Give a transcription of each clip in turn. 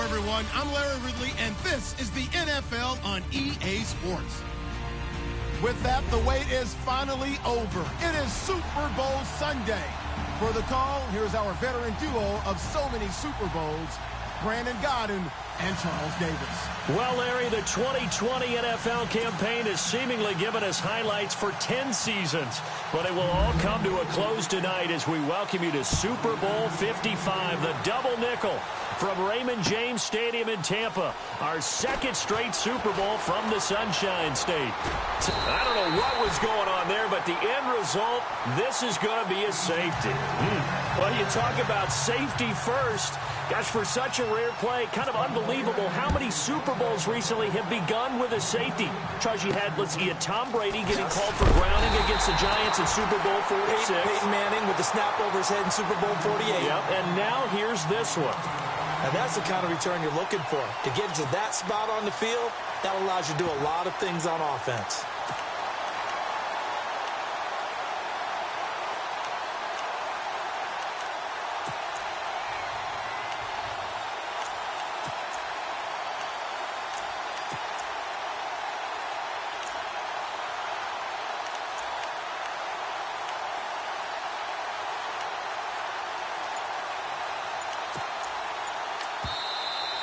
Hello, everyone. I'm Larry Ridley, and this is the NFL on EA Sports. With that, the wait is finally over. It is Super Bowl Sunday. For the call, here's our veteran duo of so many Super Bowls, Brandon Godden and Charles Davis. Well, Larry, the 2020 NFL campaign has seemingly given us highlights for 10 seasons, but it will all come to a close tonight as we welcome you to Super Bowl 55, the double nickel from Raymond James Stadium in Tampa, our second straight Super Bowl from the Sunshine State. I don't know what was going on there, but the end result, this is going to be a safety. Well, you talk about safety first. Gosh, for such a rare play, kind of unbelievable how many Super Bowls recently have begun with a safety. Charles, you had Tom Brady getting called for grounding against the Giants in Super Bowl 46. Peyton Manning with the snap over his head in Super Bowl 48. Yep, and now here's this one. And that's the kind of return you're looking for. To get to that spot on the field, that allows you to do a lot of things on offense.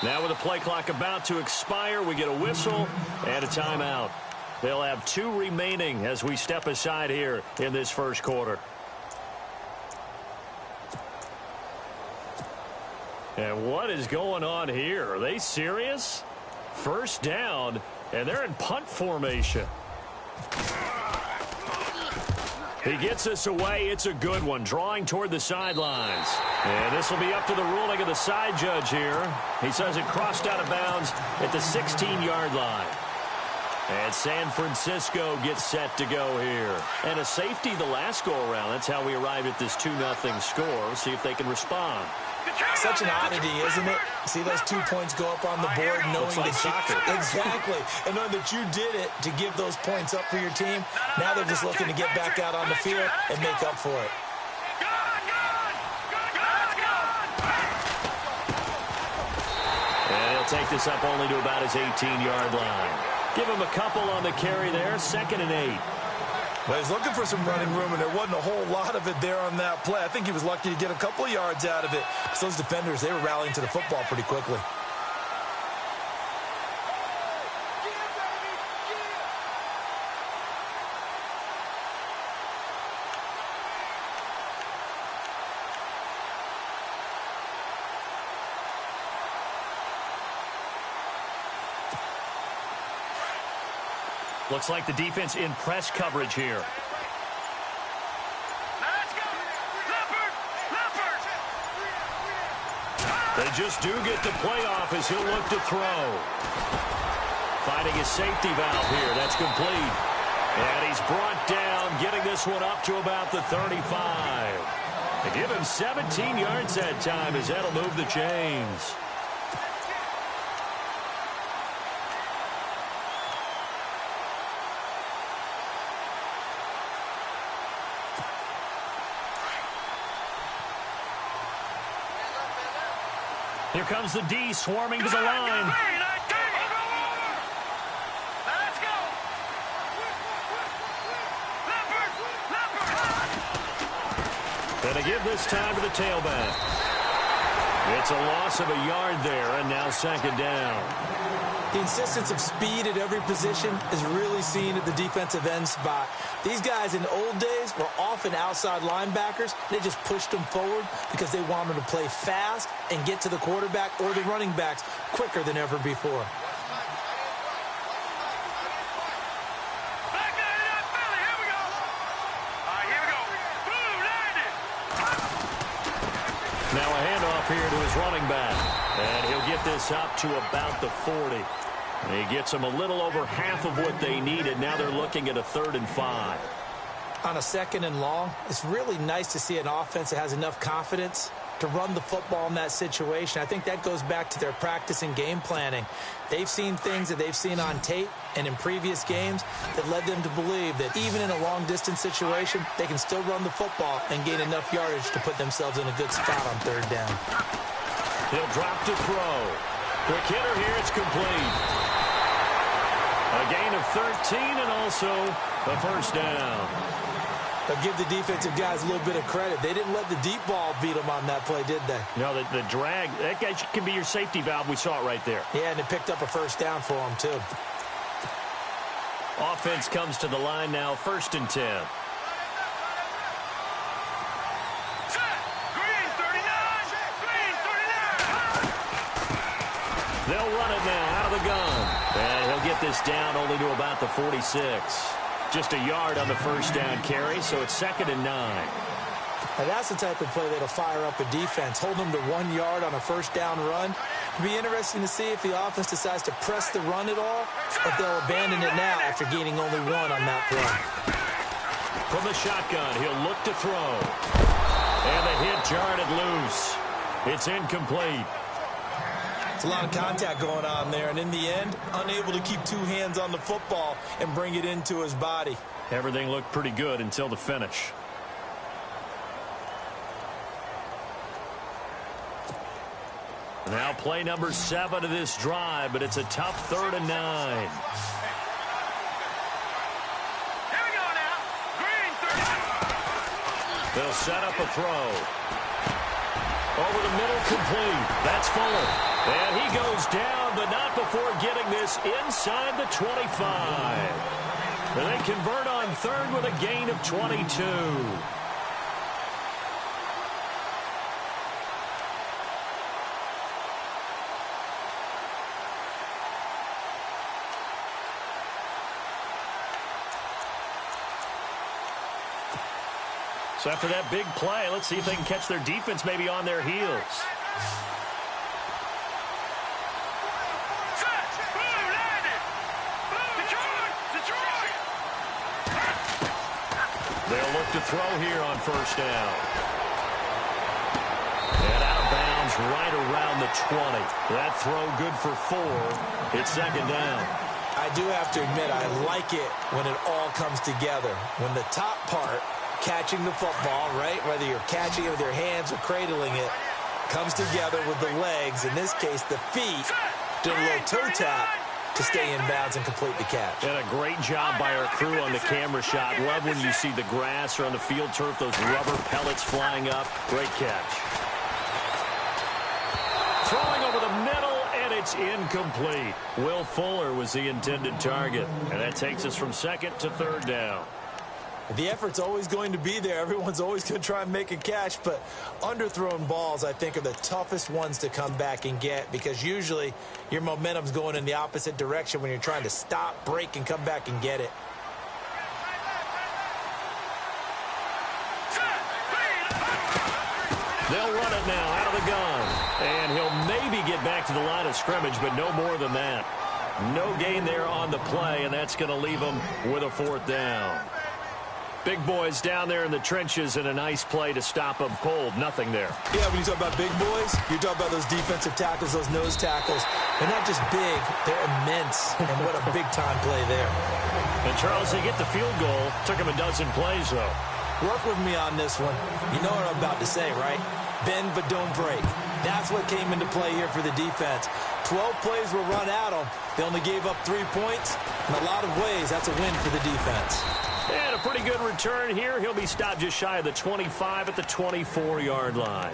Now with the play clock about to expire, we get a whistle and a timeout. They'll have 2 remaining as we step aside here in this first quarter. And what is going on here? Are they serious? First down, and they're in punt formation. He gets us away. It's a good one, drawing toward the sidelines. And this will be up to the ruling of the side judge here. He says it crossed out of bounds at the 16-yard line. And San Francisco gets set to go here. And a safety the last go-around. That's how we arrived at this 2-0 score. See if they can respond. Such an oddity, isn't it? See those 2 points go up on the board knowing like that soccer. Exactly. And knowing that you did it to give those points up for your team. Now they're just looking to get back out on the field and make up for it. And he'll take this up only to about his 18-yard line. Give him a couple on the carry there, 2nd and 8. Well, he's looking for some running room, and there wasn't a whole lot of it there on that play. I think he was lucky to get a couple of yards out of it. So those defenders, they were rallying to the football pretty quickly. Looks like the defense in press coverage here. They just do get the playoff as he'll look to throw. Finding his safety valve here. That's complete. And he's brought down, getting this one up to about the 35. They give him 17 yards that time as that'll move the chains. Here comes the D swarming to the line. Gonna give this time to the tailback. It's a loss of a yard there, and now 2nd down. The insistence of speed at every position is really seen at the defensive end spot. These guys in the old days were often outside linebackers. They just pushed them forward because they wanted to play fast and get to the quarterback or the running backs quicker than ever before. Now a handoff here to his running back. And he'll get this up to about the 40. He gets them a little over half of what they needed. Now they're looking at a 3rd and 5. On a 2nd and long, it's really nice to see an offense that has enough confidence to run the football in that situation. I think that goes back to their practice and game planning. They've seen things that they've seen on tape and in previous games that led them to believe that even in a long-distance situation, they can still run the football and gain enough yardage to put themselves in a good spot on 3rd down. He'll drop to throw. Quick hitter here, it's complete. A gain of 13 and also a first down. They'll give the defensive guys a little bit of credit. They didn't let the deep ball beat them on that play, did they? No, the drag, that guy can be your safety valve. We saw it right there. Yeah, and it picked up a first down for them, too. Offense comes to the line now, 1st and 10. They'll run it now out of the gun. And he'll get this down only to about the 46. Just a yard on the first down carry, so it's 2nd and 9. Now that's the type of play that'll fire up a defense. Hold them to 1 yard on a first down run. It'll be interesting to see if the offense decides to press the run at all, or if they'll abandon it now after gaining only 1 on that play. From the shotgun, he'll look to throw. And the hit jarred it loose. It's incomplete. It's a lot of contact going on there, and in the end, unable to keep 2 hands on the football and bring it into his body. Everything looked pretty good until the finish. Now play number 7 of this drive, but it's a tough 3rd and 9. They'll set up a throw. Over the middle, complete. That's Fuller. And he goes down, but not before getting this inside the 25. And they convert on 3rd with a gain of 22. So after that big play, let's see if they can catch their defense maybe on their heels. They'll look to throw here on first down. And out of bounds right around the 20. That throw good for 4. It's 2nd down. I do have to admit, I like it when it all comes together. When the top part, catching the football, right, whether you're catching it with your hands or cradling it, comes together with the legs, in this case the feet, do a little toe tap to stay in bounds and complete the catch. And a great job by our crew on the camera shot. Love when you see the grass or on the field turf, those rubber pellets flying up. Great catch. Throwing over the middle, and it's incomplete. Will Fuller was the intended target, and that takes us from 2nd to 3rd down. The effort's always going to be there. Everyone's always going to try and make a catch, but underthrown balls, I think, are the toughest ones to come back and get, because usually your momentum's going in the opposite direction when you're trying to stop, break, and come back and get it. They'll run it now out of the gun, and he'll maybe get back to the line of scrimmage, but no more than that. No gain there on the play, and that's going to leave him with a 4th down. Big boys down there in the trenches, and a nice play to stop them cold. Nothing there. Yeah, when you talk about big boys, you're talking about those defensive tackles, those nose tackles. They're not just big, they're immense, and what a big-time play there. And, Charles, they get the field goal. Took him a dozen plays, though. Work with me on this one. You know what I'm about to say, right? Bend but don't break. That's what came into play here for the defense. 12 plays were run at them. They only gave up 3 points. In a lot of ways, that's a win for the defense. And a pretty good return here. He'll be stopped just shy of the 25 at the 24-yard line.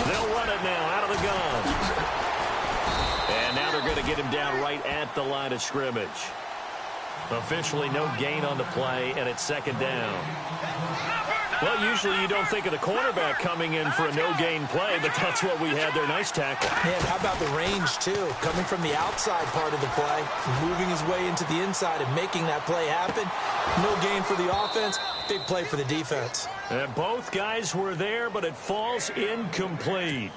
They'll run it now out of the gun. And now they're going to get him down right at the line of scrimmage. Officially no gain on the play, and it's 2nd down. Well, usually you don't think of the cornerback coming in for a no-gain play, but that's what we had there. Nice tackle. Man, how about the range, too? Coming from the outside part of the play, moving his way into the inside and making that play happen. No gain for the offense, big play for the defense. And both guys were there, but it falls incomplete.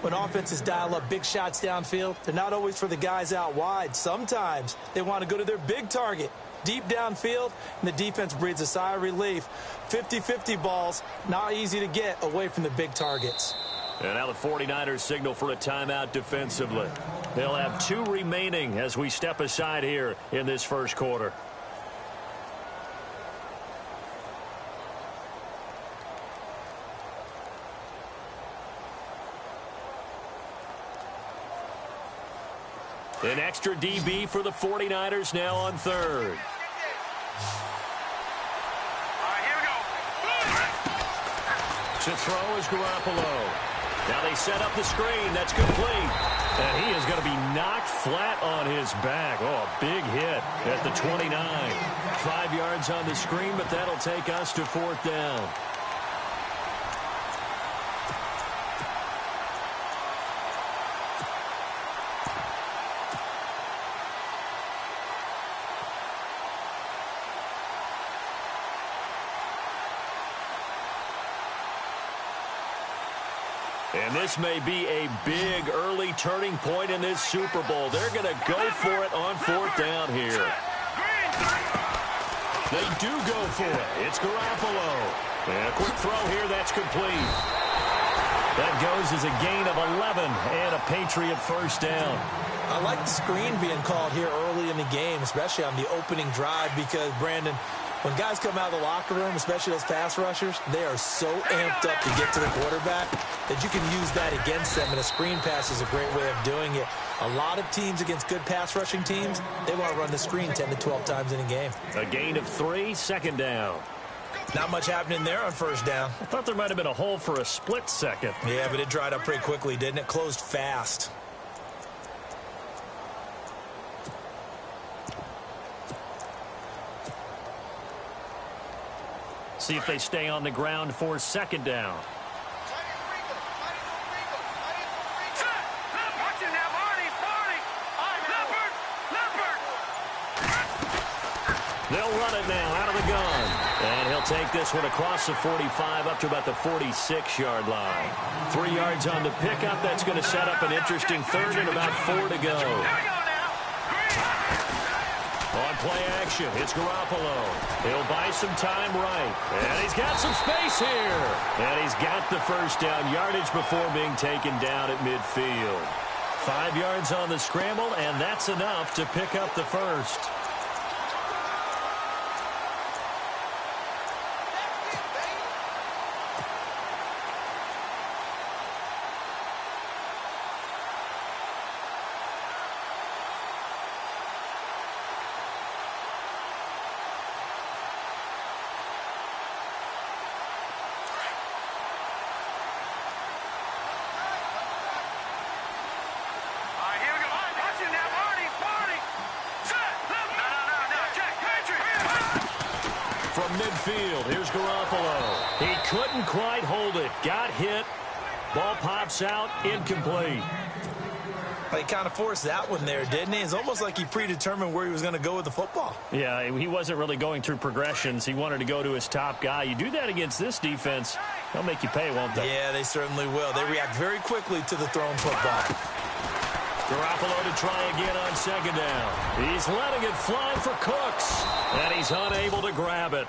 When offenses dial up big shots downfield, they're not always for the guys out wide. Sometimes they want to go to their big target, deep downfield, and the defense breathes a sigh of relief. 50-50 balls, not easy to get away from the big targets. And now the 49ers signal for a timeout defensively. They'll have 2 remaining as we step aside here in this first quarter. An extra DB for the 49ers now on third. To throw is Garoppolo. Now they set up the screen. That's complete. And he is going to be knocked flat on his back. Oh, a big hit at the 29. 5 yards on the screen, but that'll take us to 4th down. And this may be a big early turning point in this Super Bowl. They're going to go for it on 4th down here. They do go for it. It's Garoppolo. And a quick throw here. That's complete. That goes as a gain of 11 and a Patriot first down. I like the screen being called here early in the game, especially on the opening drive, because, Brandon, when guys come out of the locker room, especially those pass rushers, they are so amped up to get to the quarterback that you can use that against them, and a screen pass is a great way of doing it. A lot of teams against good pass rushing teams, they want to run the screen 10 to 12 times in a game. A gain of 3, 2nd down. Not much happening there on 1st down. I thought there might have been a hole for a split second. Yeah, but it dried up pretty quickly, didn't it? Closed fast. See if they stay on the ground for 2nd down. They'll run it now out of the gun. And he'll take this one across the 45 up to about the 46-yard line. 3 yards on the pickup. That's going to set up an interesting 3rd and about 4 to go. On play action, it's Garoppolo. He'll buy some time right. And he's got some space here. And he's got the first down yardage before being taken down at midfield. 5 yards on the scramble, and that's enough to pick up the first. From midfield, here's Garoppolo. He couldn't quite hold it. Got hit. Ball pops out. Incomplete. He kind of forced that one there, didn't he? It's almost like he predetermined where he was going to go with the football. Yeah, he wasn't really going through progressions. He wanted to go to his top guy. You do that against this defense, they'll make you pay, won't they? Yeah, they certainly will. They react very quickly to the thrown football. Garoppolo to try again on 2nd down. He's letting it fly for Cooks, and he's unable to grab it.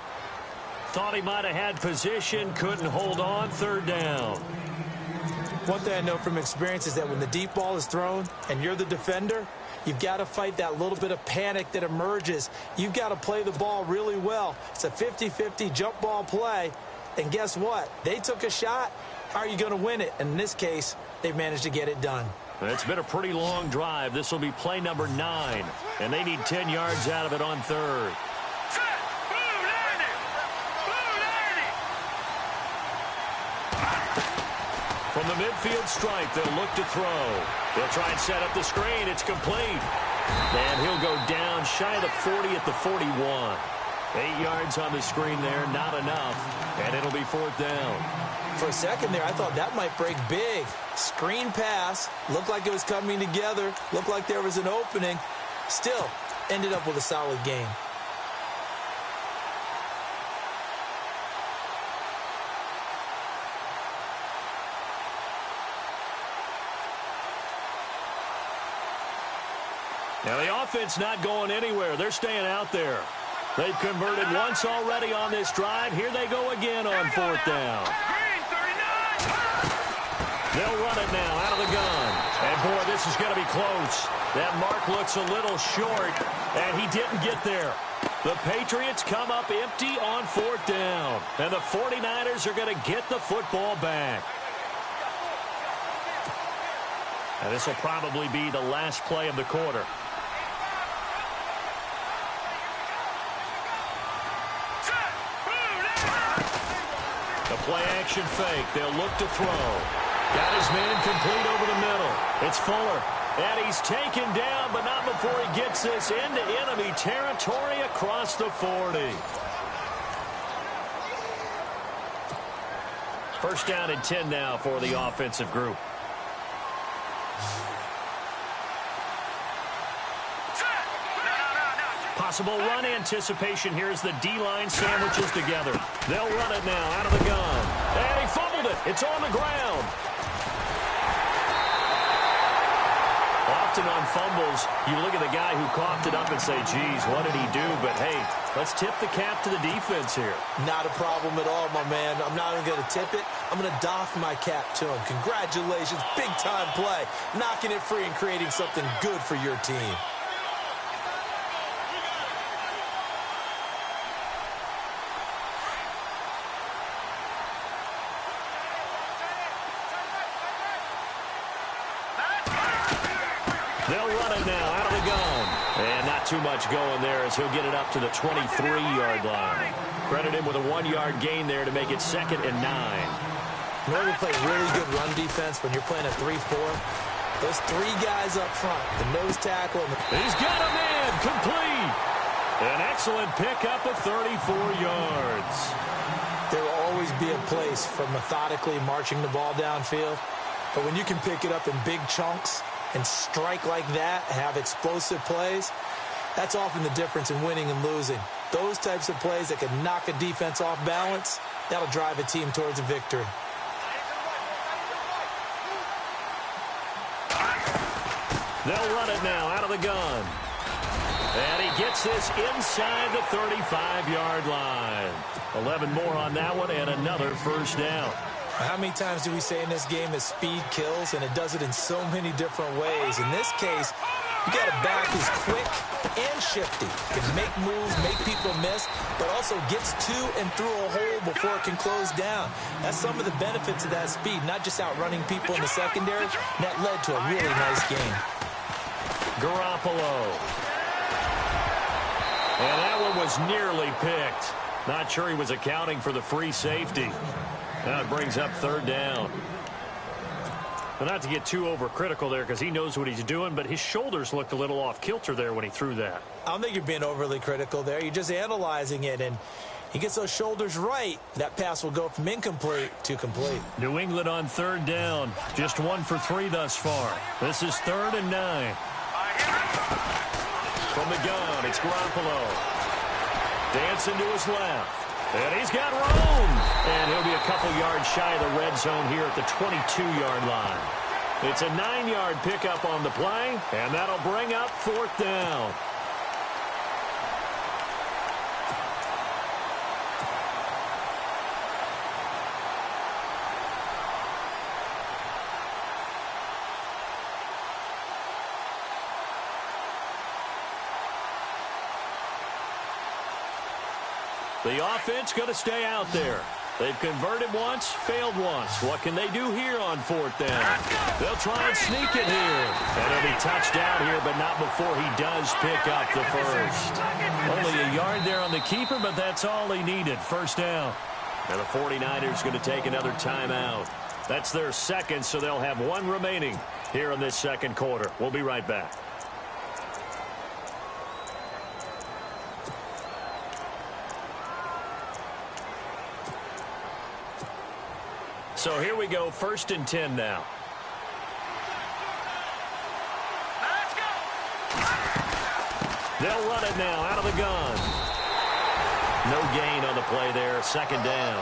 Thought he might have had position, couldn't hold on. 3rd down. One thing I know from experience is that when the deep ball is thrown and you're the defender, you've got to fight that little bit of panic that emerges. You've got to play the ball really well. It's a 50-50 jump ball play, and guess what? They took a shot. How are you going to win it? And in this case, they've managed to get it done. It's been a pretty long drive. This will be play number 9, and they need 10 yards out of it on 3rd. From the midfield stripe, they'll look to throw. They'll try and set up the screen. It's complete. And he'll go down shy of the 40 at the 41. 8 yards on the screen there, not enough. And it'll be 4th down. For a second there, I thought that might break big. Screen pass. Looked like it was coming together. Looked like there was an opening. Still, ended up with a solid game. Now the offense not going anywhere. They're staying out there. They've converted once already on this drive. Here they go again on fourth down. They'll run it now out of the gun. And, boy, this is going to be close. That mark looks a little short, and he didn't get there. The Patriots come up empty on fourth down. And the 49ers are going to get the football back. And this will probably be the last play of the quarter. The play-action fake. They'll look to throw. Got his man complete over the middle. It's Fuller. And he's taken down, but not before he gets this into enemy territory across the 40. First down and 10 now for the offensive group. Possible run anticipation here as the D-line sandwiches together. They'll run it now out of the gun. And he fumbled it. It's on the ground. Often on fumbles, you look at the guy who coughed it up and say, geez, what did he do? But, hey, let's tip the cap to the defense here. Not a problem at all, my man. I'm not even going to tip it. I'm going to doff my cap to him. Congratulations. Big-time play. Knocking it free and creating something good for your team. They'll run it now out of the gun. And not too much going there as he'll get it up to the 23-yard line. Credit him with a 1-yard gain there to make it 2nd and 9. In order to play really good run defense when you're playing a 3-4, those 3 guys up front, the nose tackle. He's got a man complete. An excellent pickup of 34 yards. There will always be a place for methodically marching the ball downfield. But when you can pick it up in big chunks and strike like that, have explosive plays, that's often the difference in winning and losing. Those types of plays that can knock a defense off balance, that'll drive a team towards a victory. They'll run it now out of the gun. And he gets this inside the 35-yard line. 11 more on that one and another first down. How many times do we say in this game that speed kills, and it does it in so many different ways? In this case, you got a back who's quick and shifty. Can make moves, make people miss, but also gets to and through a hole before it can close down. That's some of the benefits of that speed, not just outrunning people in the secondary. That led to a really nice game. Garoppolo. And that one was nearly picked. Not sure he was accounting for the free safety. Now it brings up 3rd down. But not to get too overcritical there because he knows what he's doing, but his shoulders looked a little off kilter there when he threw that. I don't think you're being overly critical there. You're just analyzing it, and he gets those shoulders right. That pass will go from incomplete to complete. New England on 3rd down. Just 1 for 3 thus far. This is 3rd and 9. From the gun, it's Garoppolo. Dancing to his left. And he's got room. And he'll be a couple yards shy of the red zone here at the 22-yard line. It's a 9-yard pickup on the play, and that'll bring up 4th down. The offense going to stay out there. They've converted once, failed once. What can they do here on 4th down? They'll try and sneak it here. And he'll be touched down here, but not before he does pick up the first. Only a yard there on the keeper, but that's all he needed. 1st down. And the 49ers going to take another timeout. That's their 2nd, so they'll have 1 remaining here in this 2nd quarter. We'll be right back. So here we go, 1st and 10 now. Let's go. They'll run it now out of the gun. No gain on the play there, 2nd down.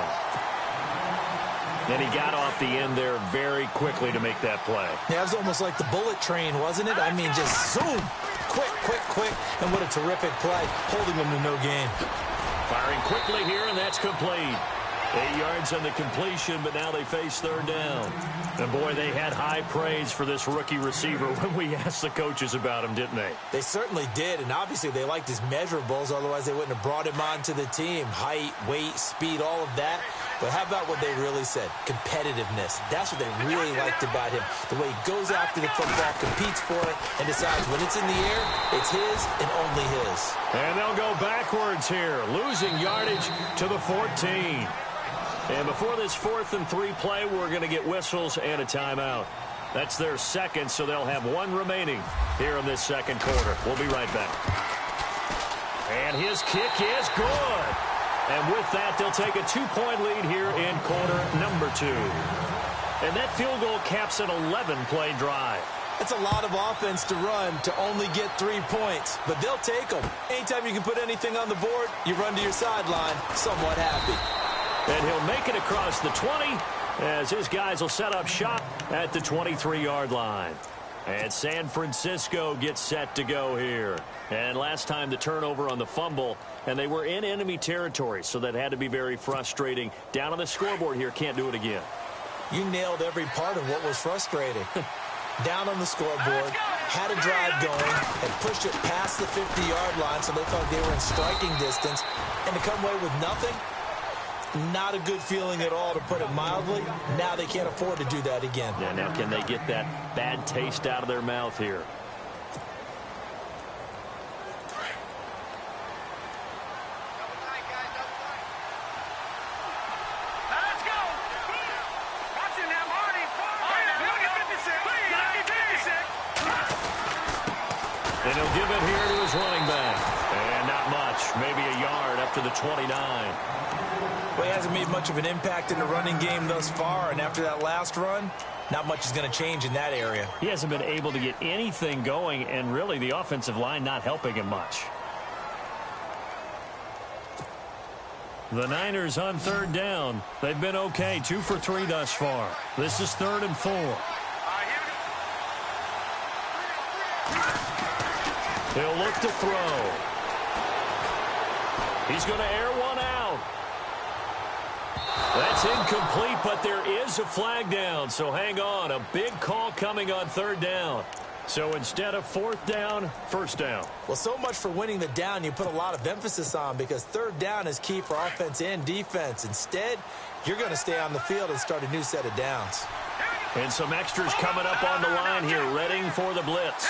And he got off the end there very quickly to make that play. Yeah, it was almost like the bullet train, wasn't it? I mean, just zoom. Quick, and what a terrific play, holding them to no gain. Firing quickly here, and that's complete. 8 yards on the completion, but now they face third down. And, boy, they had high praise for this rookie receiver when we asked the coaches about him, didn't they? They certainly did, and obviously they liked his measurables. Otherwise, they wouldn't have brought him onto the team. Height, weight, speed, all of that. But how about what they really said? Competitiveness. That's what they really liked about him. The way he goes after the football, competes for it, and decides when it's in the air, it's his and only his. And they'll go backwards here, losing yardage to the 14. And before this 4th and 3 play, we're going to get whistles and a timeout. That's their second, so they'll have one remaining here in this second quarter. We'll be right back. And his kick is good. And with that, they'll take a 2-point lead here in quarter number 2. And that field goal caps an 11-play drive. That's a lot of offense to run to only get 3 points, but they'll take them. Anytime you can put anything on the board, you run to your sideline somewhat happy. And he'll make it across the 20 as his guys will set up shop at the 23-yard line. And San Francisco gets set to go here. And last time the turnover on the fumble, and they were in enemy territory, so that had to be very frustrating. Down on the scoreboard here, can't do it again. You nailed every part of what was frustrating. Down on the scoreboard, had a drive going, and pushed it past the 50-yard line, so they thought they were in striking distance. And to come away with nothing, not a good feeling at all, to put it mildly. Now they can't afford to do that again. Yeah, now can they get that bad taste out of their mouth here? And he'll give it here to his running back. And not much, maybe a yard up to the 29. Well, he hasn't made much of an impact in the running game thus far, and after that last run, not much is going to change in that area. He hasn't been able to get anything going, and really the offensive line not helping him much. The Niners on third down. They've been okay, 2 for 3 thus far. This is 3rd and 4. He'll look to throw. He's going to air one out. That's incomplete, but there is a flag down, so hang on. A big call coming on 3rd down. So instead of 4th down, 1st down. Well, so much for winning the down you put a lot of emphasis on, because 3rd down is key for offense and defense. Instead, you're going to stay on the field and start a new set of downs. And some extras coming up on the line here, readying for the blitz.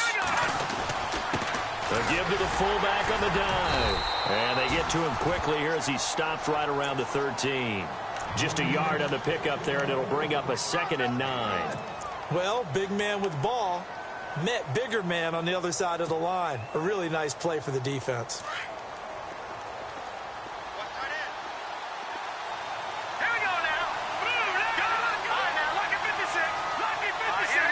They'll give to the fullback on the dive. And they get to him quickly here as he stopped right around the 13. Just a yard on the pickup there, and it'll bring up a 2nd and 9. Well, big man with ball met bigger man on the other side of the line. A really nice play for the defense. Here we go now. All right, now, lucky 56. Lucky 56.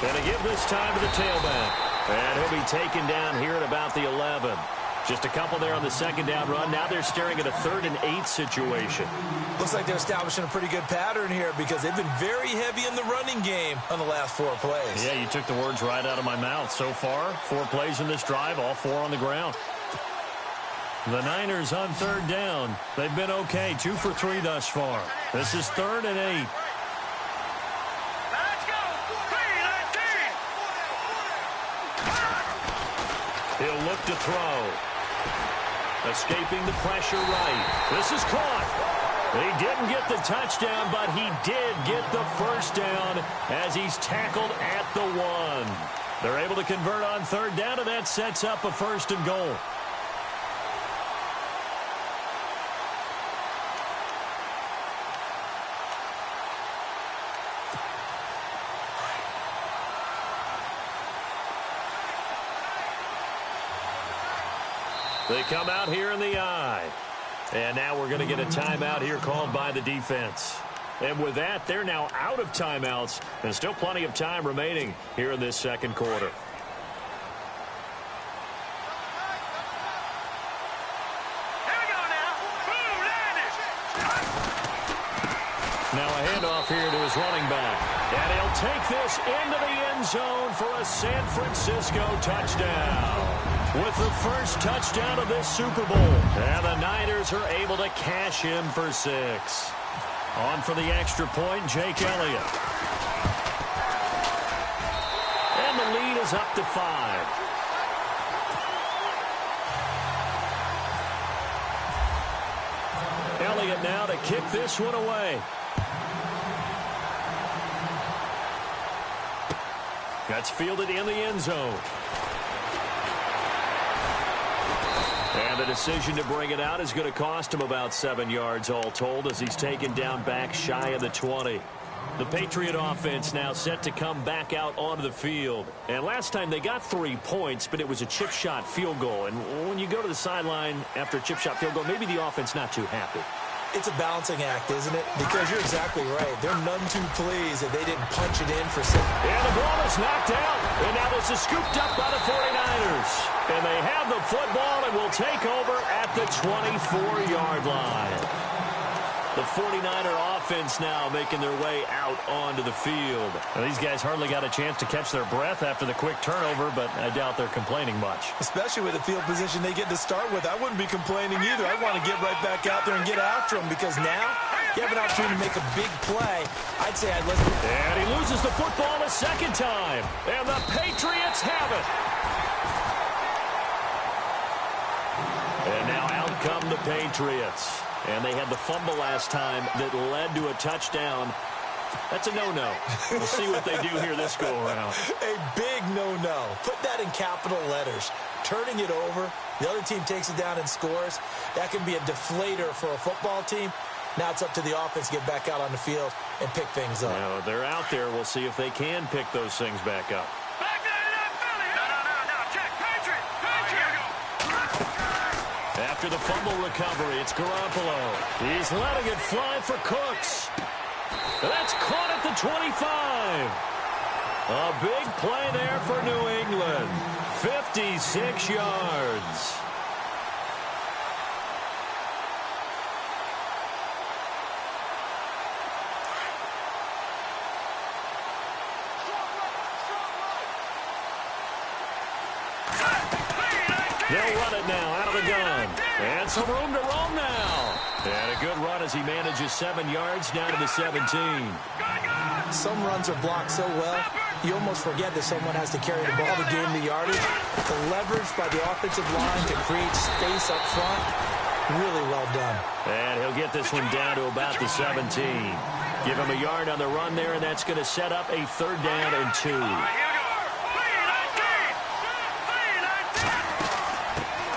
And they give this time to the tailback. And he'll be taken down here at about the 11. Just a couple there on the 2nd down run. Now they're staring at a 3rd and 8 situation. Looks like they're establishing a pretty good pattern here, because they've been very heavy in the running game on the last 4 plays. Yeah, you took the words right out of my mouth. So far, 4 plays in this drive, all 4 on the ground. The Niners on 3rd down. They've been okay, 2 for 3 thus far. This is 3rd and 8. Let's go. 3-19. He'll look to throw. Escaping the pressure right. This is caught. He didn't get the touchdown, but he did get the 1st down as he's tackled at the 1. They're able to convert on 3rd down, and that sets up a 1st and goal. They come out here in the eye. And now we're going to get a timeout here called by the defense. And with that, they're now out of timeouts. And still plenty of time remaining here in this 2nd quarter. Here we go now. Boom, landed. Now a handoff here to his running back. And he'll take this into the end zone for a San Francisco touchdown. With the first touchdown of this Super Bowl. And the Niners are able to cash in for 6. On for the extra point, Jake Elliott. And the lead is up to 5. Elliott now to kick this one away. That's fielded in the end zone. And the decision to bring it out is going to cost him about 7 yards all told as he's taken down back shy of the 20. The Patriot offense now set to come back out onto the field. And last time they got 3 points, but it was a chip shot field goal. And when you go to the sideline after a chip shot field goal, maybe the offense not too happy. It's a balancing act, isn't it? Because you're exactly right. They're none too pleased that they didn't punch it in for 6. And the ball is knocked out. And now this is scooped up by the 49ers. And they have the football and will take over at the 24-yard line. The 49er offense now making their way out onto the field. Now, these guys hardly got a chance to catch their breath after the quick turnover, but I doubt they're complaining much. Especially with the field position they get to start with. I wouldn't be complaining either. I want to get right back out there and get after them because now you have an opportunity to make a big play. I'd say I'd listen. And he loses the football a second time. And the Patriots have it. And now out come the Patriots. And they had the fumble last time that led to a touchdown. That's a no-no. We'll see what they do here this go-around. A big no-no. Put that in capital letters. Turning it over, the other team takes it down and scores. That can be a deflator for a football team. Now it's up to the offense to get back out on the field and pick things up. Well, they're out there. We'll see if they can pick those things back up. After the fumble recovery, it's Garoppolo. He's letting it fly for Cooks. That's caught at the 25. A big play there for New England. 56 yards. They'll run it now out of the gun. And some room to roam now. And a good run as he manages 7 yards down to the 17. Some runs are blocked so well, you almost forget that someone has to carry the ball to gain the yardage. The leverage by the offensive line to create space up front, really well done. And he'll get this one down to about the 17. Give him a yard on the run there, and that's going to set up a 3rd down and 2.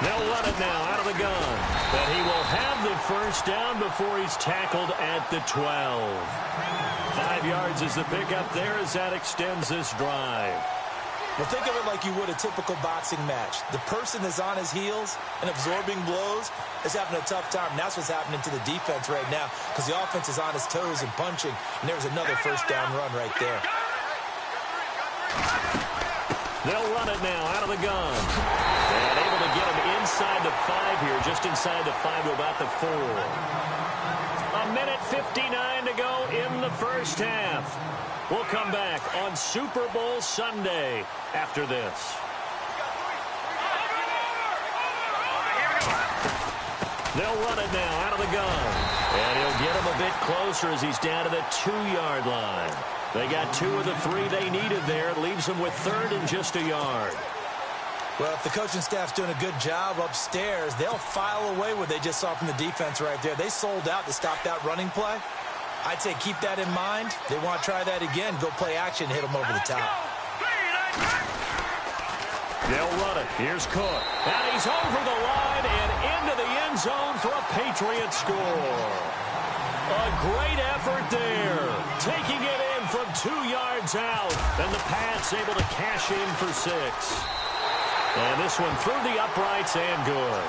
They'll run it now out of the gun. But he will have the first down before he's tackled at the 12. 5 yards is the pickup there as that extends this drive. Well, think of it like you would a typical boxing match. The person that's on his heels and absorbing blows is having a tough time. And that's what's happening to the defense right now because the offense is on his toes and punching. And there's another first down run right there. They'll run it now out of the gun. And able to get him inside the 5 here, just inside the 5 to about the 4. 1:59 to go in the first half. We'll come back on Super Bowl Sunday after this. They'll run it now out of the gun. And he'll get him a bit closer as he's down to the 2-yard line. They got 2 of the 3 they needed there. It leaves them with 3rd and just a yard. Well, if the coaching staff's doing a good job upstairs, they'll file away what they just saw from the defense right there. They sold out to stop that running play. I'd say keep that in mind. They want to try that again. Go play action, hit them over the top. They'll run it. Here's Cook. And he's over the line and into the end zone for a Patriot score. A great effort there. Taking it in from 2 yards out. And the Pats able to cash in for 6. And this one through the uprights and good.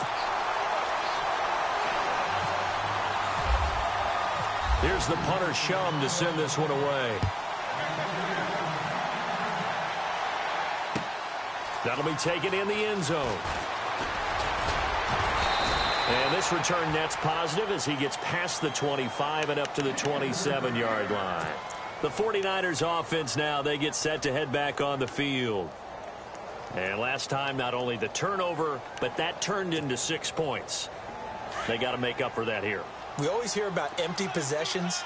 Here's the punter Shum to send this one away. That'll be taken in the end zone. And this return net's positive as he gets past the 25 and up to the 27-yard line. The 49ers offense now, they get set to head back on the field. And last time, not only the turnover, but that turned into 6 points. They got to make up for that here. We always hear about empty possessions,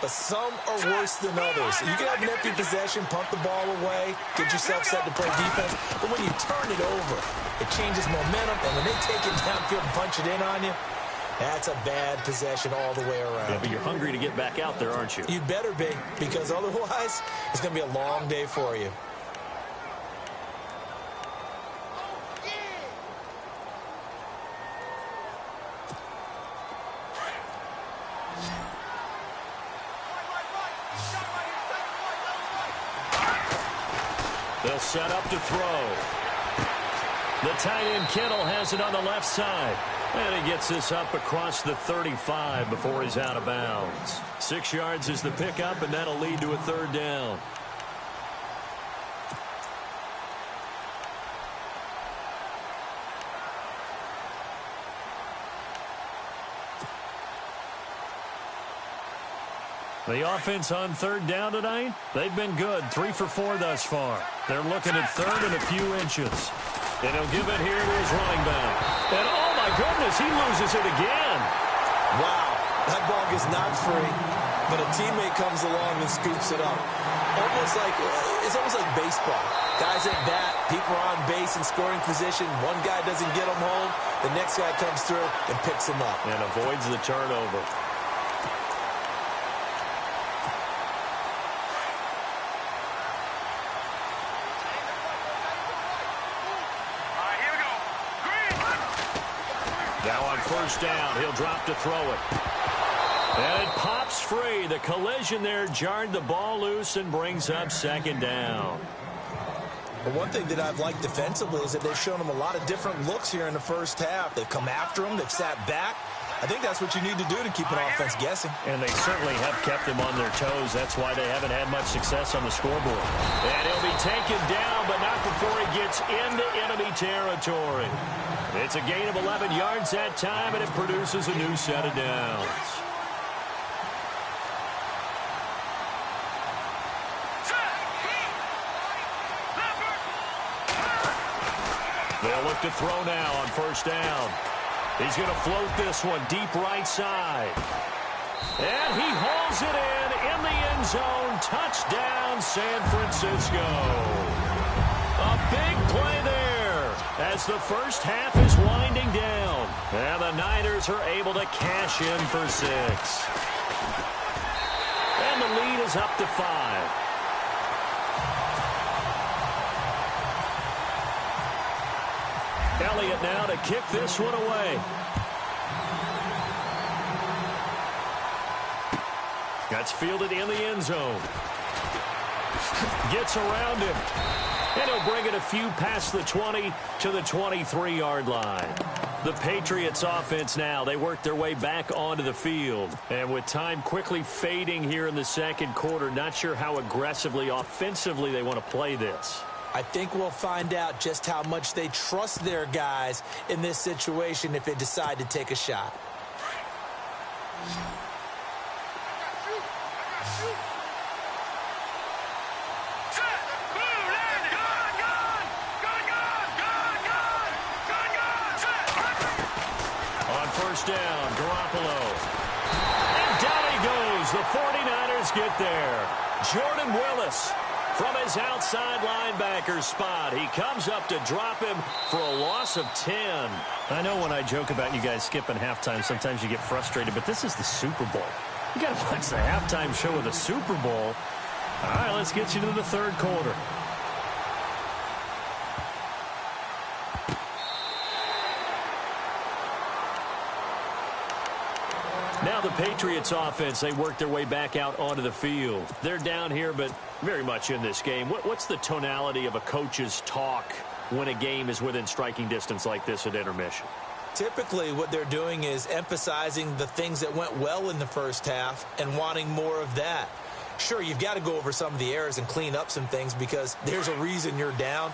but some are worse than others. You can have an empty possession, punt the ball away, get yourself set to play defense, but when you turn it over, it changes momentum, and when they take it downfield and punch it in on you, that's a bad possession all the way around. Yeah, but you're hungry to get back out there, aren't you? You better be, because otherwise, it's going to be a long day for you. They'll set up to throw. The tight end Kittle has it on the left side. And he gets this up across the 35 before he's out of bounds. 6 yards is the pickup, and that'll lead to a 3rd down. The offense on 3rd down tonight, they've been good. 3 for 4 thus far. They're looking at 3rd and a few inches. And he'll give it here to his running back. And oh my goodness, he loses it again. Wow, that ball gets knocked free, but a teammate comes along and scoops it up. It's almost like baseball. Guys at bat, people are on base in scoring position. One guy doesn't get them home. The next guy comes through and picks him up. And avoids the turnover. Now on 1st down, he'll drop to throw it. And it pops free. The collision there jarred the ball loose and brings up 2nd down. But one thing that I've liked defensively is that they've shown them a lot of different looks here in the first half. They've come after them. They've sat back. I think that's what you need to do to keep an offense guessing. And they certainly have kept them on their toes. That's why they haven't had much success on the scoreboard. And he'll be taken down, but not before he gets into enemy territory. It's a gain of 11 yards that time, and it produces a new set of downs. They'll look to throw now on 1st down. He's going to float this one deep right side. And he hauls it in the end zone. Touchdown, San Francisco. A big play there as the first half is winding down. And the Niners are able to cash in for 6. And the lead is up to 5. Elliott now to kick this one away. That's fielded in the end zone. Gets around him. And he'll bring it a few past the 20 to the 23-yard line. The Patriots offense now, they work their way back onto the field. And with time quickly fading here in the 2nd quarter, not sure how aggressively, offensively they want to play this. I think we'll find out just how much they trust their guys in this situation if they decide to take a shot. On 1st down, Garoppolo. And down he goes. The 49ers get there. Jordan Willis from his outside linebacker spot. He comes up to drop him for a loss of 10. I know when I joke about you guys skipping halftime, sometimes you get frustrated, but this is the Super Bowl. You got to watch the halftime show of the Super Bowl. All right, let's get you to the 3rd quarter. Now the Patriots offense, they work their way back out onto the field. They're down here, but very much in this game. What's the tonality of a coach's talk when a game is within striking distance like this at intermission? Typically, what they're doing is emphasizing the things that went well in the first half and wanting more of that. Sure, you've got to go over some of the errors and clean up some things because there's a reason you're down.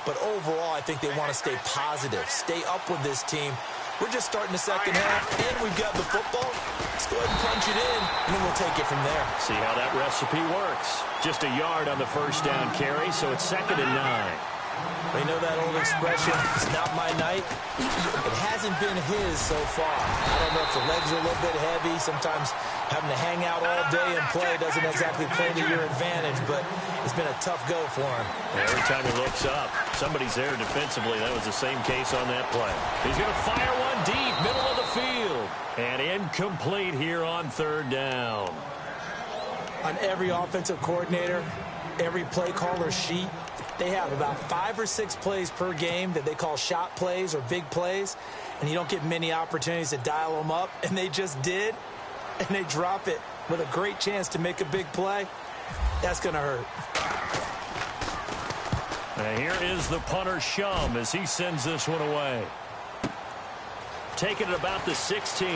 But overall, I think they want to stay positive, stay up with this team, We're just starting the second half, and we've got the football. Let's go ahead and punch it in, and then we'll take it from there. See how that recipe works. Just a yard on the first down carry, so it's 2nd and 9. You know that old expression, it's not my night? It hasn't been his so far. I don't know if the legs are a little bit heavy. Sometimes having to hang out all day and play doesn't exactly play to your advantage, but it's been a tough go for him. Every time he looks up, somebody's there defensively. That was the same case on that play. He's going to fire one deep, middle of the field. And incomplete here on 3rd down. On every offensive coordinator, every play caller sheet, they have about 5 or 6 plays per game that they call shot plays or big plays, and you don't get many opportunities to dial them up, and they just did, and they drop it with a great chance to make a big play. That's going to hurt. And here is the punter, Shum, as he sends this one away. Taking it about the 16.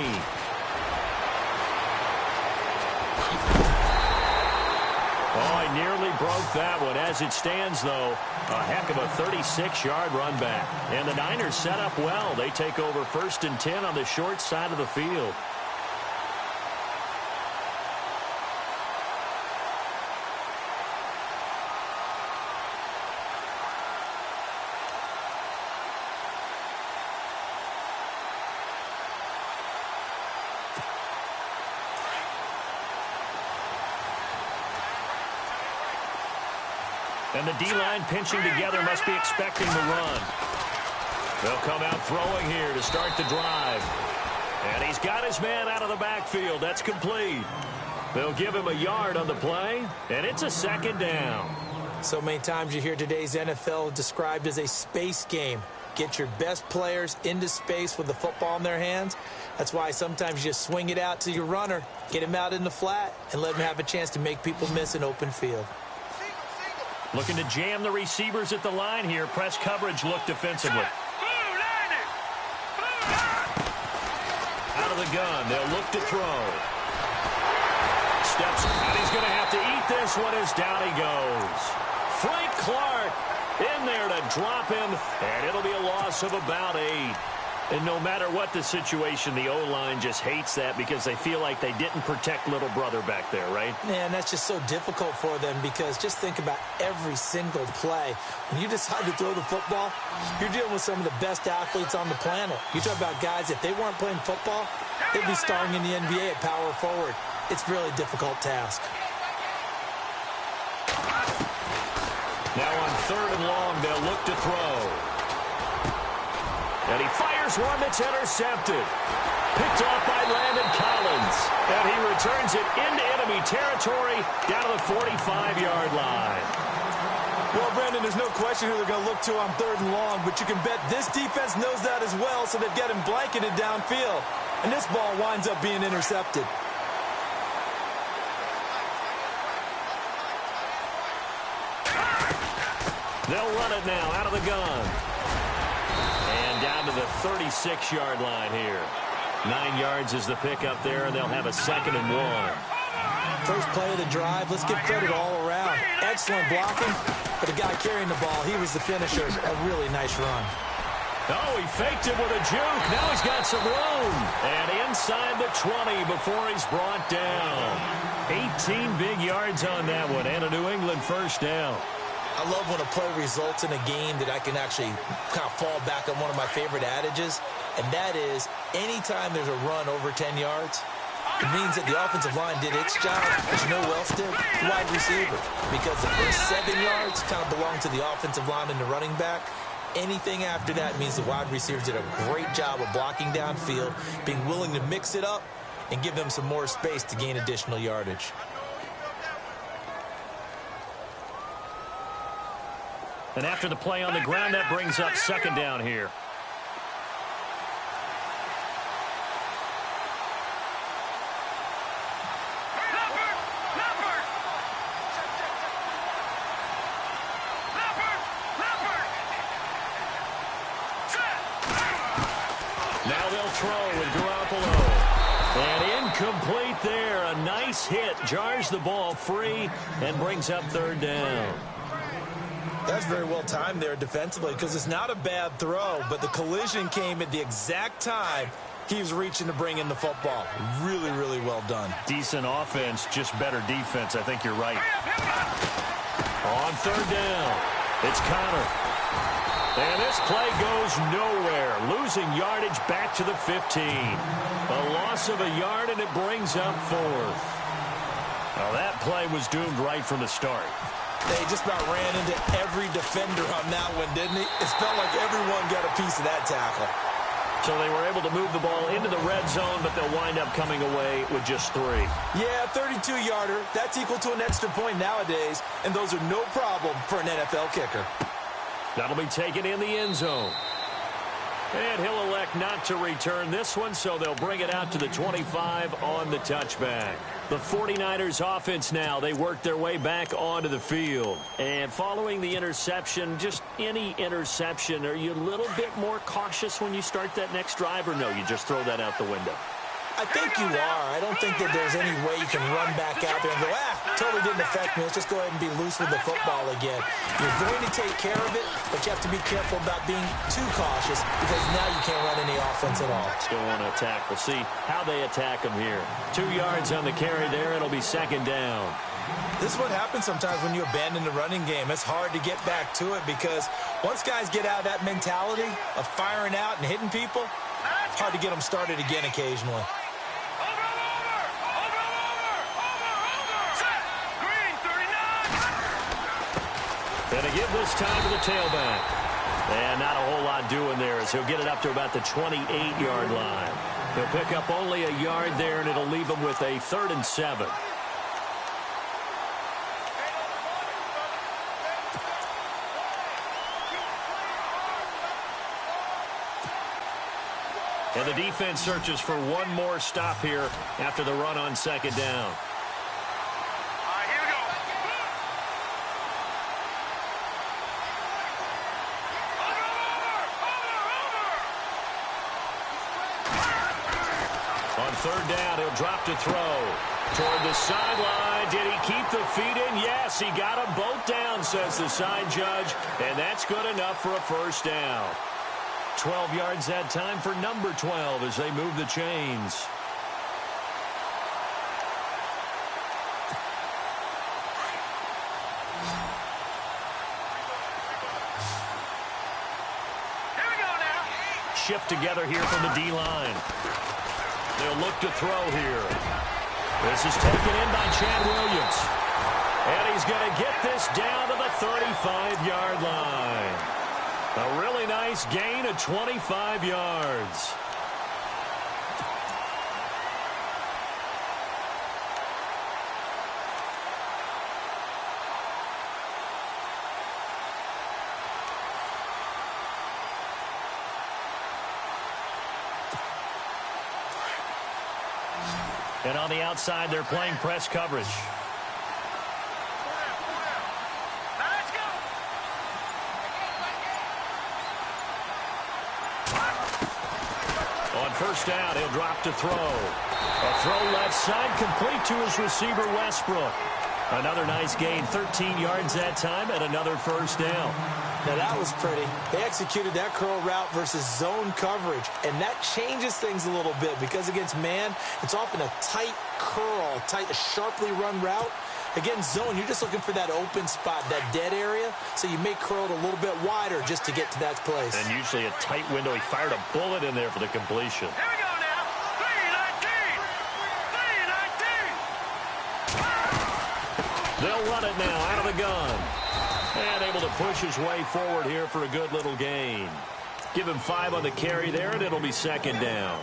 Oh, he nearly broke that one. As it stands, though, a heck of a 36-yard run back. And the Niners set up well. They take over 1st and 10 on the short side of the field. And the D-line pinching together must be expecting the run. They'll come out throwing here to start the drive. And he's got his man out of the backfield. That's complete. They'll give him a yard on the play, and it's a 2nd down. So many times you hear today's NFL described as a space game. Get your best players into space with the football in their hands. That's why sometimes you just swing it out to your runner, get him out in the flat, and let him have a chance to make people miss an open field. Looking to jam the receivers at the line here. Press coverage look defensively. Out of the gun. They'll look to throw. Steps, and he's going to have to eat this one as down he goes. Frank Clark in there to drop him, and it'll be a loss of about 8. And no matter what the situation, the O-line just hates that because they feel like they didn't protect little brother back there, right? Man, that's just so difficult for them because just think about every single play. When you decide to throw the football, you're dealing with some of the best athletes on the planet. You talk about guys, if they weren't playing football, they'd be starring in the NBA at power forward. It's a really difficult task. Now on 3rd and long, they'll look to throw. And he fires one that's intercepted. Picked off by Landon Collins. And he returns it into enemy territory down to the 45-yard line. Well, Brandon, there's no question who they're going to look to on 3rd and long, but you can bet this defense knows that as well, so they've got him blanketed downfield. And this ball winds up being intercepted. They'll run it now out of the gun. And down to the 36-yard line here. 9 yards is the pickup there, and they'll have a 2nd and 1. First play of the drive. Let's give credit all around. Excellent blocking. For the guy carrying the ball, he was the finisher. A really nice run. Oh, he faked it with a juke. Now he's got some room. And inside the 20 before he's brought down. 18 big yards on that one, and a New England first down. I love when a play results in a game that I can actually kind of fall back on one of my favorite adages, and that is anytime there's a run over 10 yards, it means that the offensive line did its job, but you know who else did? The wide receiver. Because the first 7 yards kind of belong to the offensive line and the running back. Anything after that means the wide receivers did a great job of blocking downfield, being willing to mix it up, and give them some more space to gain additional yardage. And after the play on the ground, that brings up 2nd down here. Now they'll throw with Garoppolo. And incomplete there. A nice hit. Jars the ball free and brings up 3rd down. That's very well timed there defensively because it's not a bad throw, but the collision came at the exact time he was reaching to bring in the football. Really, really well done. Decent offense, just better defense. I think you're right. On third down, it's Connor. And this play goes nowhere. Losing yardage back to the 15. A loss of a yard, and it brings up fourth. Well, that play was doomed right from the start. They just about ran into every defender on that one, didn't he? It felt like everyone got a piece of that tackle. So they were able to move the ball into the red zone, but they'll wind up coming away with just 3. Yeah, 32-yarder. That's equal to an extra point nowadays, and those are no problem for an NFL kicker. That'll be taken in the end zone. And he'll elect not to return this one, so they'll bring it out to the 25 on the touchback. The 49ers offense now, they work their way back onto the field. And following the interception, just any interception, are you a little bit more cautious when you start that next drive, or no, you just throw that out the window? I think you are. I don't think that there's any way you can run back out there and go, totally didn't affect me. Let's just go ahead and be loose with the football again. You're going to take care of it, but you have to be careful about being too cautious because now you can't run any offense at all. Still want to attack. We'll see how they attack them here. 2 yards on the carry there. It'll be second down. This is what happens sometimes when you abandon the running game. It's hard to get back to it because once guys get out of that mentality of firing out and hitting people, it's hard to get them started again occasionally. And to give this time to the tailback. And not a whole lot doing there as he'll get it up to about the 28-yard line. He'll pick up only a yard there, and it'll leave him with a 3rd and 7. And the defense searches for one more stop here after the run on second down. On third down, he'll drop to throw. Toward the sideline. Did he keep the feet in? Yes, he got them both down, says the side judge. And that's good enough for a first down. 12 yards that time for number 12 as they move the chains. Here we go now. Shift together here from the D-line. They'll look to throw here. This is taken in by Chad Williams. And he's going to get this down to the 35-yard line. A really nice gain of 25 yards. And on the outside, they're playing press coverage. Let's go. On first down, he'll drop to throw. A throw left side, complete to his receiver, Westbrook. Another nice gain, 13 yards that time, and another first down. Now, that was pretty. They executed that curl route versus zone coverage, and that changes things a little bit because against man, it's often a tight curl, a sharply run route. Against zone, you're just looking for that open spot, that dead area, so you may curl it a little bit wider just to get to that place. And usually a tight window. He fired a bullet in there for the completion. Here we go now. 3-19. They'll run it now out of the gun. And able to push his way forward here for a good little gain. Give him 5 on the carry there, and it'll be second down.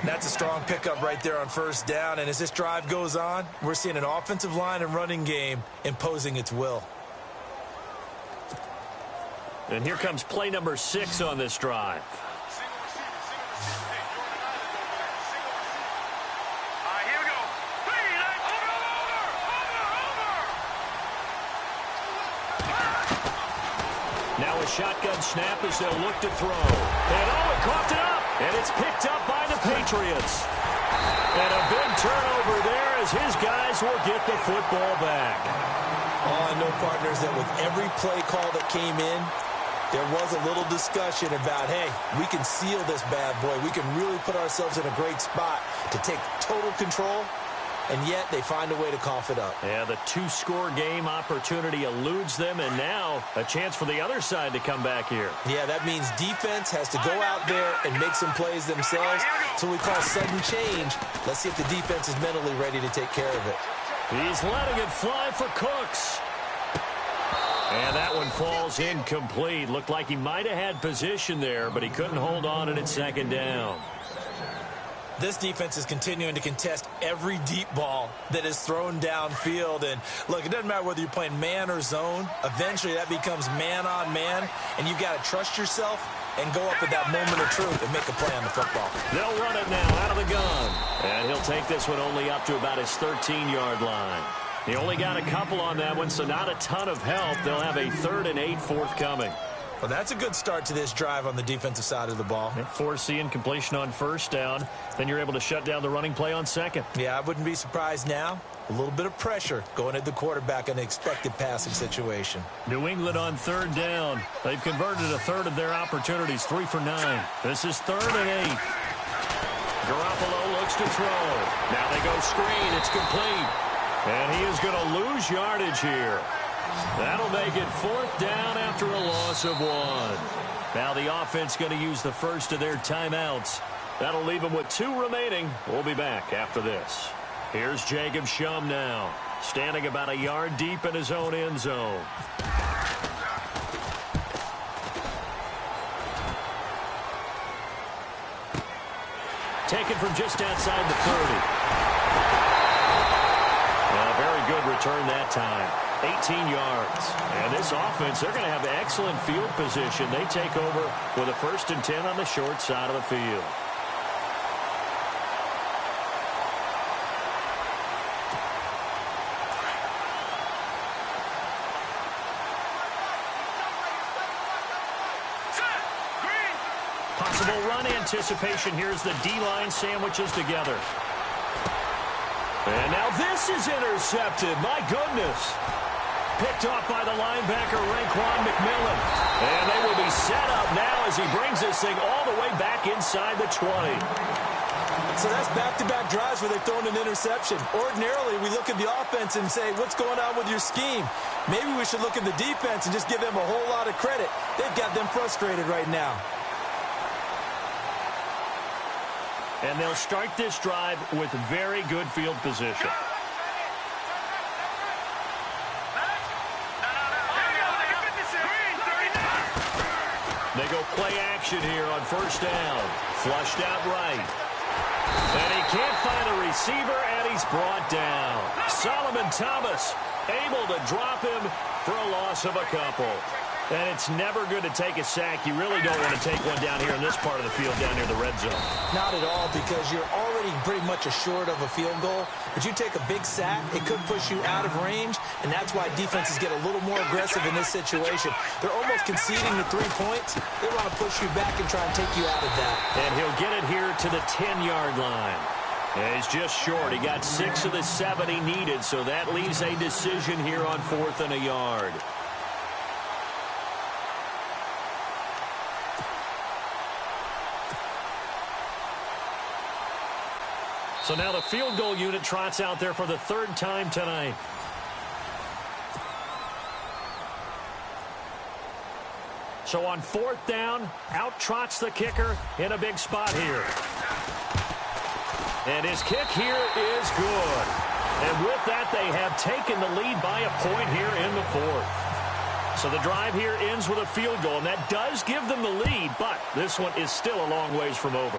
That's a strong pickup right there on first down. And as this drive goes on, we're seeing an offensive line and running game imposing its will. And here comes play number 6 on this drive. Here we go. 3-19. Now a shotgun snap as they'll look to throw. And it coughed it up. And it's picked up by the Patriots. And a big turnover there as his guys will get the football back. Oh, no know, partners, that with every play call that came in, there was a little discussion about, hey, we can seal this bad boy. We can really put ourselves in a great spot to take total control, and yet they find a way to cough it up. Yeah, the two-score game opportunity eludes them, and now a chance for the other side to come back here. Yeah, that means defense has to go out there and make some plays themselves. So we call sudden change. Let's see if the defense is mentally ready to take care of it. He's letting it fly for Cooks. And that one falls incomplete. Looked like he might have had position there, but he couldn't hold on at second down. This defense is continuing to contest every deep ball that is thrown downfield. And, look, it doesn't matter whether you're playing man or zone. Eventually, that becomes man-on-man, and you've got to trust yourself and go up at that moment of truth and make a play on the football. They'll run it now out of the gun. And he'll take this one only up to about his 13-yard line. He only got a couple on that one, so not a ton of help. They'll have a 3rd and 8 forthcoming. Well, that's a good start to this drive on the defensive side of the ball. Forcing completion on first down. Then you're able to shut down the running play on second. Yeah, I wouldn't be surprised now. A little bit of pressure going at the quarterback in an expected passing situation. New England on 3rd down. They've converted a third of their opportunities, 3 for 9. This is 3rd and 8. Garoppolo looks to throw. Now they go screen. It's complete. And he is going to lose yardage here. That'll make it 4th down after a loss of 1. Now the offense going to use the first of their timeouts. That'll leave them with 2 remaining. We'll be back after this. Here's Jacob Shum now, standing about a yard deep in his own end zone. Taken from just outside the 30. Very good return that time. 18 yards. And this offense, they're going to have excellent field position. They take over with a 1st and 10 on the short side of the field. Possible run anticipation. Here's the D-line sandwiches together. And now this is intercepted. My goodness. Picked off by the linebacker, Raekwon McMillan. And they will be set up now as he brings this thing all the way back inside the 20. So that's back-to-back drives where they've thrown an interception. Ordinarily, we look at the offense and say, what's going on with your scheme? Maybe we should look at the defense and just give them a whole lot of credit. They've got them frustrated right now. And they'll start this drive with very good field position. They go play action here on 1st down. Flushed out right. And he can't find a receiver, and he's brought down. Solomon Thomas able to drop him for a loss of a couple. And it's never good to take a sack. You really don't want to take one down here in this part of the field, down near the red zone. Not at all, because you're already pretty much assured of a field goal. But you take a big sack, it could push you out of range, and that's why defenses get a little more aggressive in this situation. They're almost conceding the 3 points. They want to push you back and try and take you out of that. And he'll get it here to the 10-yard line. And he's just short. He got 6 of the 7 he needed, so that leaves a decision here on 4th and a yard. So now the field goal unit trots out there for the 3rd time tonight. So on 4th down, out trots the kicker in a big spot here. And his kick here is good. And with that, they have taken the lead by a point here in the 4th. So the drive here ends with a field goal, and that does give them the lead, but this one is still a long ways from over.